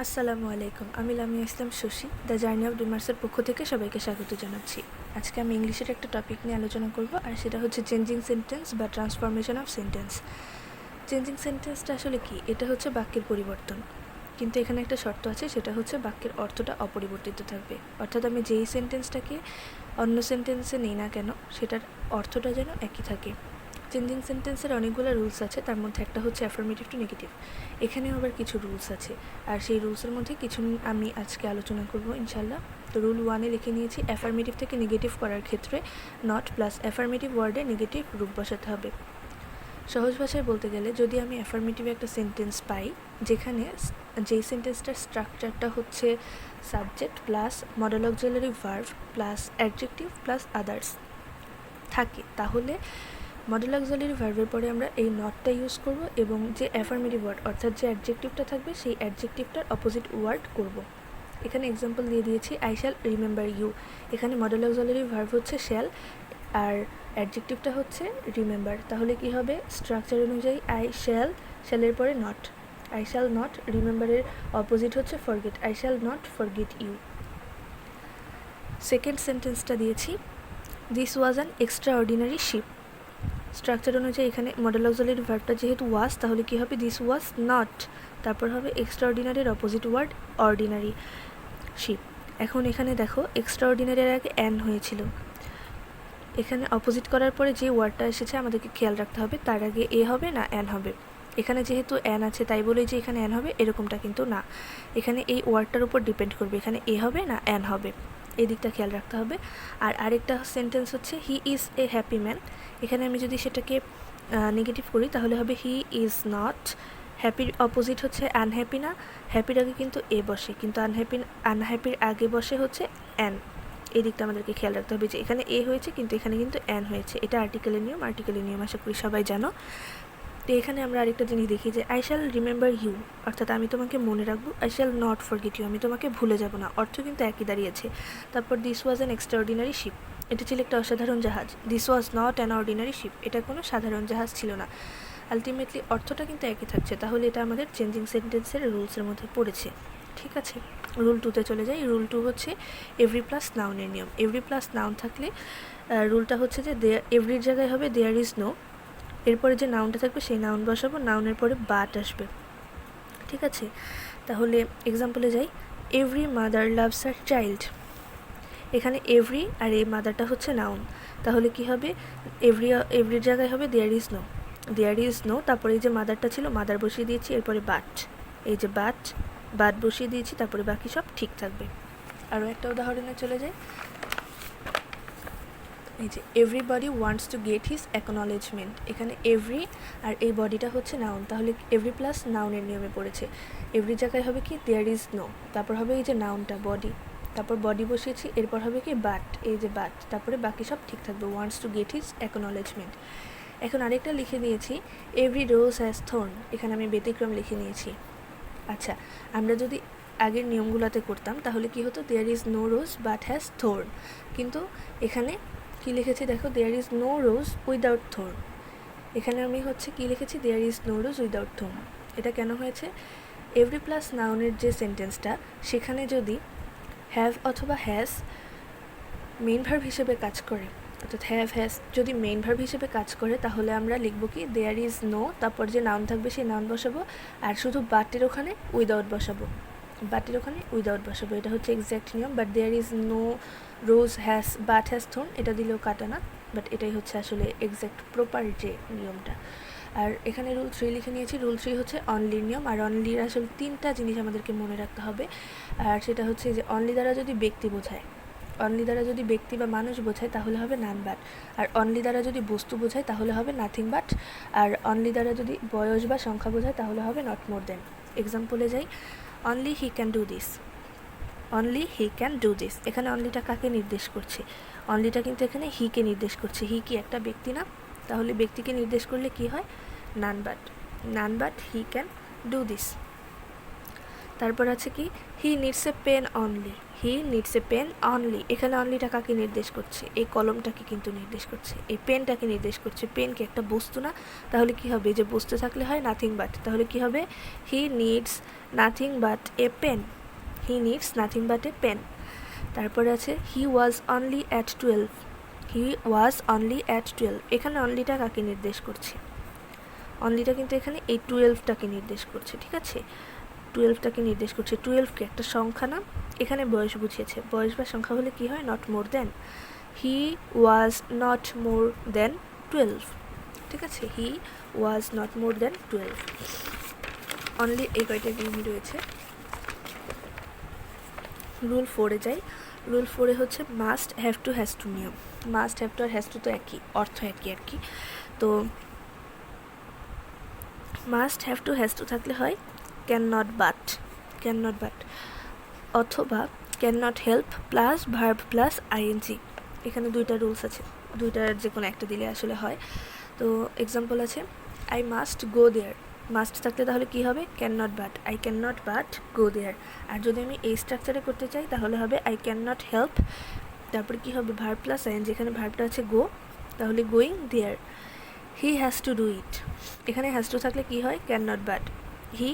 আসসালামু আলাইকুম। আমি লামিয়া ইসলাম শশী দ্য জার্নি অফ ডিমার্সের পক্ষ থেকে সবাইকে স্বাগত জানাচ্ছি। আজকে আমি ইংলিশের একটা টপিক নিয়ে আলোচনা করব, আর সেটা হচ্ছে চেঞ্জিং সেন্টেন্স বা ট্রান্সফরমেশন অফ সেন্টেন্স। চেঞ্জিং সেন্টেন্সটা আসলে কি? এটা হচ্ছে বাক্যের পরিবর্তন, কিন্তু এখানে একটা শর্ত আছে, সেটা হচ্ছে বাক্যের অর্থটা অপরিবর্তিত থাকবে। অর্থাৎ আমি যেই সেন্টেন্সটাকে অন্য সেন্টেন্সে নিই না কেন, সেটার অর্থটা যেন একই থাকে। চেঞ্জিং সেন্টেন্সের অনেকগুলো রুলস আছে, তার মধ্যে একটা হচ্ছে অ্যাফার্মেটিভ টু নেগেটিভ। এখানেও আবার কিছু রুলস আছে, আর সেই রুলসের মধ্যে কিছু আমি আজকে আলোচনা করব ইনশাল্লাহ। তো রুল 1-এ লিখে নিয়েছি, অ্যাফার্মেটিভ থেকে নেগেটিভ করার ক্ষেত্রে নট প্লাস অ্যাফার্মেটিভ ওয়ার্ডে নেগেটিভ রূপ বসাতে হবে। সহজ ভাষায় বলতে গেলে, যদি আমি অ্যাফার্মেটিভ একটা সেন্টেন্স পাই যেখানে যেই সেন্টেন্সটার স্ট্রাকচারটা হচ্ছে subject plus modal auxiliary verb plus adjective plus others থাকে, তাহলে মডেল অক্সিলারি ভার্বের পরে আমরা এই নটটা ইউজ করব এবং যে অ্যাফার্মেটিভ ওয়ার্ড অর্থাৎ যে অ্যাডজেক্টিভটা থাকবে সেই অ্যাডজেক্টিভটার অপোজিট ওয়ার্ড করব। এখানে এক্সাম্পল দিয়ে দিয়েছি, আই শ্যাল রিমেম্বার ইউ। এখানে মডেল অক্সিলারি ভার্ব হচ্ছে শ্যাল আর অ্যাডজেক্টিভটা হচ্ছে রিমেম্বার। তাহলে কি হবে? স্ট্রাকচার অনুযায়ী আই শ্যাল, শ্যালের পরে নট, আই শ্যাল নট, রিমেম্বারের অপোজিট হচ্ছে forget, I shall not forget you. Second সেন্টেন্সটা দিয়েছি, this was an extraordinary ship. Structure অনুযায়ী এখানে মডেল অক্সিলারি ভার্বটা যেহেতু ওয়াজ, তাহলে কি হবে? দিস ওয়াজ নট, তারপর হবে এক্সট্রা অর্ডিনারির অপোজিট ওয়ার্ড অর্ডিনারি, শিপ। এখন এখানে দেখো, এক্সট্রা অর্ডিনারির আগে অ্যান হয়েছিল, এখানে অপোজিট করার পরে যে ওয়ার্ডটা এসেছে আমাদেরকে খেয়াল রাখতে হবে তার আগে এ হবে না অ্যান হবে। এখানে যেহেতু অ্যান আছে তাই বলে যে এখানে অ্যান হবে এরকমটা কিন্তু না, এখানে এই ওয়ার্ডটার উপর ডিপেন্ড করবে এখানে এ হবে না অ্যান হবে, এই দিকটা খেয়াল রাখতে হবে। আর আরেকটা সেন্টেন্স হচ্ছে he is a happy man. এখানে আমি যদি সেটাকে নেগেটিভ করি তাহলে হবে হি ইজ নট। হ্যাপির অপোজিট হচ্ছে আনহ্যাপি না, হ্যাপির আগে কিন্তু এ বসে, কিন্তু আনহ্যাপির আগে বসে হচ্ছে অ্যান। এই দিকটা আমাদেরকে খেয়াল রাখতে হবে যে এখানে এ হয়েছে কিন্তু এখানে কিন্তু অ্যান হয়েছে, এটা আর্টিকেলের নিয়ম আশা করি সবাই জানো। তো এখানে আমরা আরেকটা জিনিস দেখি যে আই শ্যাল রিমেম্বার ইউ, অর্থাৎ আমি তোমাকে মনে রাখবো, I shall not forget you, আমি তোমাকে ভুলে যাব না, অর্থ কিন্তু একই দাঁড়িয়েছে। তারপর this was an extraordinary ship, এটা ছিল একটা অসাধারণ জাহাজ। This was not an ordinary ship, এটা কোনো সাধারণ জাহাজ ছিল না। আলটিমেটলি অর্থটা কিন্তু একই থাকছে, তাহলে এটা আমাদের চেঞ্জিং সেন্টেন্সের রুলসের মধ্যে পড়েছে। ঠিক আছে, রুল 2-তে চলে যাই। রুল 2 হচ্ছে এভরি প্লাস নাউনের নিয়ম। এভরি প্লাস নাউন থাকলে রুলটা হচ্ছে যে এভরির জায়গায় হবে দেয়ার ইজ নো, এরপরে যে নাউনটা থাকবে সেই নাউন বসাবো, নাউনের পরে বাট আসবে। ঠিক আছে, তাহলে এক্সাম্পলে যাই, every mother loves her child. এখানে এভরি আর এই মাদারটা হচ্ছে নাউন, তাহলে কি হবে? এভরির জায়গায় হবে there is no, there is no, তারপরে এই যে মাদারটা ছিল মাদার বসিয়ে দিয়েছি, এরপরে বাট, এই যে বাট বসিয়ে দিয়েছি, তারপরে বাকি সব ঠিক থাকবে। আরও একটা উদাহরণে চলে যাই, এই যে everybody wants to get his acknowledgement. এখানে এভরি আর এই বডিটা হচ্ছে নাউন, তাহলে এভরি প্লাস নাউনের নিয়মে পড়েছে। এভরি জায়গায় হবে কি দেয়ার ইজ নো, তারপর হবে এই যে নাউনটা বডি, তারপর বডি বসিয়েছি, এরপর হবে কি বাট, এই যে বাট, তারপরে বাকি সব ঠিক থাকবে, wants to get his acknowledgement. এখন আরেকটা লিখে নিয়েছি, এভরি রোজ হ্যাজ থর্ন। এখানে আমি ব্যতিক্রম লিখে নিয়েছি। আচ্ছা, আমরা যদি আগের নিয়মগুলোতে করতাম তাহলে কি হতো? There is no rose but has thorn, কিন্তু এখানে কি লিখেছি দেখো, there is no rose without thorn. এখানে আমি হচ্ছে কি লিখেছি, there is no rose without thorn. এটা কেন হয়েছে? এভরি প্লাস নাউনের যে সেন্টেন্সটা, সেখানে যদি হ্যাভ অথবা হ্যাজ মেইন ভার্ব হিসেবে কাজ করে, অর্থাৎ হ্যাভ হ্যাজ যদি মেইন ভার্ব হিসেবে কাজ করে, তাহলে আমরা লিখব কি, দেয়ার ইজ নো, তারপর যে নাউন থাকবে সেই নাউন বসাবো, আর শুধু বাটের ওখানে উইদাউট বসাবো, এটা হচ্ছে এক্স্যাক্ট নিয়ম। But there is no rose has but has thorn, এটা দিলেও কাটা না, বাট এটাই হচ্ছে আসলে এক্স্যাক্ট প্রপার যে নিয়মটা। আর এখানে রুল 3 লিখে নিয়েছি। রুল 3 হচ্ছে অনলির নিয়ম, আর অনলির আসলে 3টা জিনিস আমাদেরকে মনে রাখতে হবে। আর সেটা হচ্ছে যে অনলি দ্বারা যদি ব্যক্তি বোঝায়, অনলি দ্বারা যদি ব্যক্তি বা মানুষ বোঝায় তাহলে হবে নান বাট, আর অনলি দ্বারা যদি বস্তু বোঝায় তাহলে হবে নাথিং বাট, আর অনলি দ্বারা যদি বয়স বা সংখ্যা বোঝায় তাহলে হবে নট মোর দেন। এক্সাম্পলে যাই, only he can do this, only he can do this. এখানে অনলিটা কাকে নির্দেশ করছে? অনলিটা কিন্তু এখানে হিকে নির্দেশ করছে। হি কি একটা ব্যক্তি না? তাহলে ব্যক্তিকে নির্দেশ করলে কি হয়? None but he can do this. তারপর আছে কি he needs a pen only, he needs a pen only, এখানে অনলিটা কাকে নির্দেশ করছে, এই কলমটাকে কিন্তু নির্দেশ করছে, এই পেনটাকে নির্দেশ করছে। পেন কি একটা বস্তু না, তাহলে কি হবে, যে বস্তু থাকলে হয় নাথিং বাট, তাহলে কি হবে he needs nothing but a pen, he needs nothing but a pen. তারপরে আছে he was only at 12, he was only at 12, এখানে অনলিটা কাকে নির্দেশ করছে, অনলিটা কিন্তু এখানে এই 12টাকে নির্দেশ করছে, ঠিক আছে, 12টাকে নির্দেশ করছে। 12 কি একটা সংখ্যা না, এখানে বয়স বুঝিয়েছে, বয়স বা সংখ্যা হলে কি হয়, not more then, he was not more দেন 12, ঠিক আছে, he was not more then 12। Only এই কয়টা নিয়ম রয়েছে। রুল 4-এ যাই। রুল 4-এ হচ্ছে must, have to, has to নিয়ম। মাস্ট, হ্যাভ টু আর হ্যাজ টু তো একই, অর্থ একই আর কি। তো must, have to, has to থাকলে হয় can not but, can not but, অথবা can not help plus verb plus I N G. এখানে দুইটা রুলস আছে, দুইটার যে কোনো একটা দিলে আসলে হয়। তো এক্সাম্পল আছে I must go there, must থাকলে তাহলে কি হবে can not but, I can not but go there. আর যদি আমি এই স্ট্রাকচারে করতে চাই তাহলে হবে আই ক্যান নট হেল্প, তারপরে কি হবে ভার্ব প্লাস আইএন, যেখানে ভার্বটা আছে গো, তাহলে going there. He has to do it, এখানে হ্যাজ টু থাকলে কি হয় can not but, he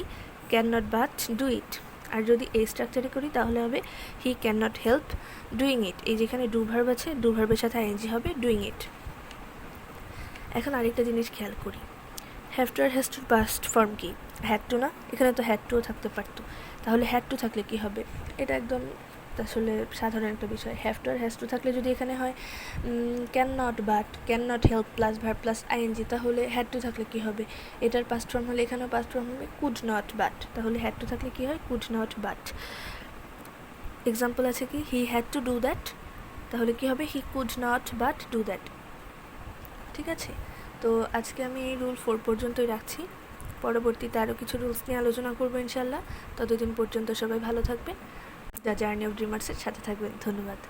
can not but do it. আর যদি এই স্ট্রাকচারে করি তাহলে হবে he can not help doing it, এই যেখানে ডু ভার্ব আছে, ডু ভার্বের সাথে আইএনজি হবে ডুইং ইট। এখন আরেকটা জিনিস খেয়াল করি, হ্যাভ টু আর হ্যাজ টুর পাস্ট ফর্ম কি, হ্যাড টু না, এখানে তো হ্যাড টুও থাকতে পারতো, তাহলে হ্যাড টু থাকলে কি হবে, এটা একদম আসলে সাধারণ একটা বিষয়। হ্যাভ টু আর হ্যাজ টু থাকলে যদি এখানে হয় can not but, can not help plus verb plus ING, তাহলে হ্যাড টু থাকলে কি হবে, এটার পাস্ট ফর্ম হলে এখানেও পাস্ট ফর্ম হবে কুড নট বাট, তাহলে হ্যাড টু থাকলে কি হয় কুড নট বাট। এক্সাম্পল আছে কি he had to do that, তাহলে কি হবে he could not but do that, ঠিক আছে। তো আজকে আমি এই রুল 4 পর্যন্তই রাখছি, পরবর্তীতে আরও কিছু রুলস নিয়ে আলোচনা করবো ইনশাল্লাহ। ততদিন পর্যন্ত সবাই ভালো থাকবেন, দ্য জার্নি অফ ড্রিমার্সের সাথে থাকবেন, ধন্যবাদ।